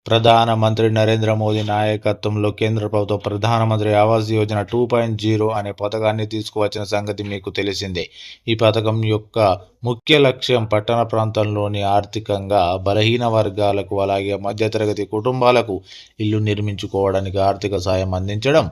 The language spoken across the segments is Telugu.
ప్రధానమంత్రి నరేంద్ర మోదీ నాయకత్వంలో కేంద్ర ప్రభుత్వం ప్రధానమంత్రి ఆవాస్ యోజన 2.0 అనే పథకాన్ని తీసుకువచ్చిన సంగతి మీకు తెలిసిందే. ఈ పథకం యొక్క ముఖ్య లక్ష్యం పట్టణ ప్రాంతంలోని ఆర్థికంగా బలహీన వర్గాలకు అలాగే మధ్యతరగతి కుటుంబాలకు ఇల్లు నిర్మించుకోవడానికి ఆర్థిక సాయం అందించడం.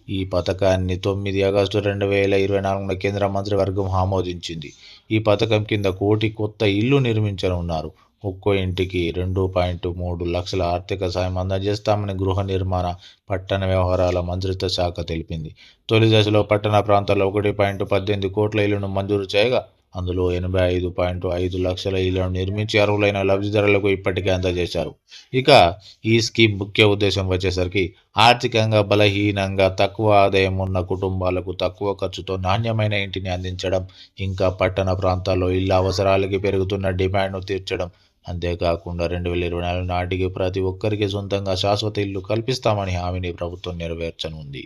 ఈ పథకాన్ని 9 ఆగస్టు 2024 కేంద్ర మంత్రివర్గం ఆమోదించింది. ఈ పథకం కింద 1 కోటి కొత్త ఇల్లు నిర్మించనున్నారు. ఒక్కో ఇంటికి 2.3 లక్షల ఆర్థిక సాయం అందజేస్తామని గృహ నిర్మాణ, పట్టణ వ్యవహారాల మంత్రిత్వ శాఖ తెలిపింది. తొలి దశలో పట్టణ ప్రాంతాల్లో 1.18 కోట్ల ఇళ్లను మంజూరు చేయగా, అందులో 85.5 లక్షల ఇళ్లను నిర్మించి అర్హులైన లబ్ధిదారులకు ఇప్పటికే అందజేశారు. ఇక ఈ స్కీమ్ ముఖ్య ఉద్దేశం వచ్చేసరికి ఆర్థికంగా బలహీనంగా తక్కువ ఆదాయం ఉన్న కుటుంబాలకు తక్కువ ఖర్చుతో నాణ్యమైన ఇంటిని అందించడం, ఇంకా పట్టణ ప్రాంతాల్లో ఇళ్ల అవసరాలకి పెరుగుతున్న డిమాండ్ను తీర్చడం. అంతేకాకుండా 2024 నాటికి ప్రతి ఒక్కరికి సొంతంగా శాశ్వత ఇల్లు కల్పిస్తామని హామీని ప్రభుత్వం నెరవేర్చనుంది.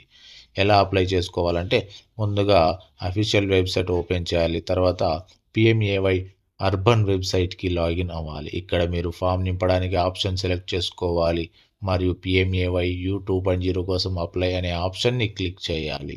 ఎలా అప్లై చేసుకోవాలంటే, ముందుగా అఫీషియల్ వెబ్సైట్ ఓపెన్ చేయాలి. తర్వాత PMAY అర్బన్ వెబ్సైట్కి లాగిన్ అవ్వాలి. ఇక్కడ మీరు ఫామ్ నింపడానికి ఆప్షన్ సెలెక్ట్ చేసుకోవాలి మరియు PMAY U2.0 కోసం అప్లై అనే ఆప్షన్ని క్లిక్ చేయాలి.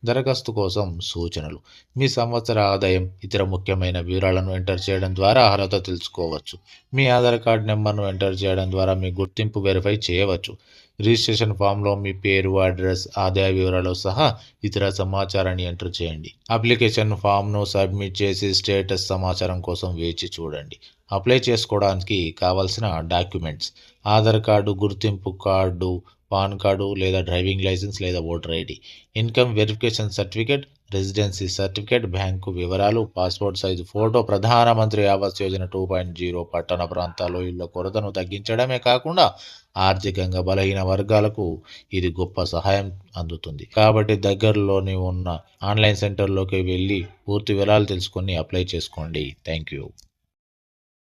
దరఖాస్తు కోసం సూచనలు: మీ సంవత్సర ఆదాయం, ఇతర ముఖ్యమైన వివరాలను ఎంటర్ చేయడం ద్వారా అర్హత తెలుసుకోవచ్చు. మీ ఆధార్ కార్డ్ నెంబర్ను ఎంటర్ చేయడం ద్వారా మీ గుర్తింపు వెరిఫై చేయవచ్చు. రిజిస్ట్రేషన్ ఫామ్లో మీ పేరు, అడ్రస్, ఆదాయ వివరాలు సహా ఇతర సమాచారాన్ని ఎంటర్ చేయండి. అప్లికేషన్ ఫామ్ను సబ్మిట్ చేసి స్టేటస్ సమాచారం కోసం వేచి చూడండి. అప్లై చేసుకోవడానికి కావాల్సిన డాక్యుమెంట్స్: ఆధార్ కార్డు, గుర్తింపు కార్డు, పాన్ కార్డు లేదా డ్రైవింగ్ లైసెన్స్ లేదా voter ID, income verification certificate, residency certificate, bank వివరాలు, పాస్పోర్ట్ సైజు ఫోటో. ప్రధానమంత్రి ఆవాస్ యోజన 2.0 పట్టణ ప్రాంతాల్లో ఇళ్ల కొరతను తగ్గించడమే కాకుండా ఆర్థికంగా బలహీన వర్గాలకు ఇది గొప్ప సహాయం అందుతుంది. కాబట్టి దగ్గరలోని ఉన్న ఆన్లైన్ సెంటర్లోకి వెళ్ళి పూర్తి వివరాలు తెలుసుకొని అప్లై చేసుకోండి. Thank you.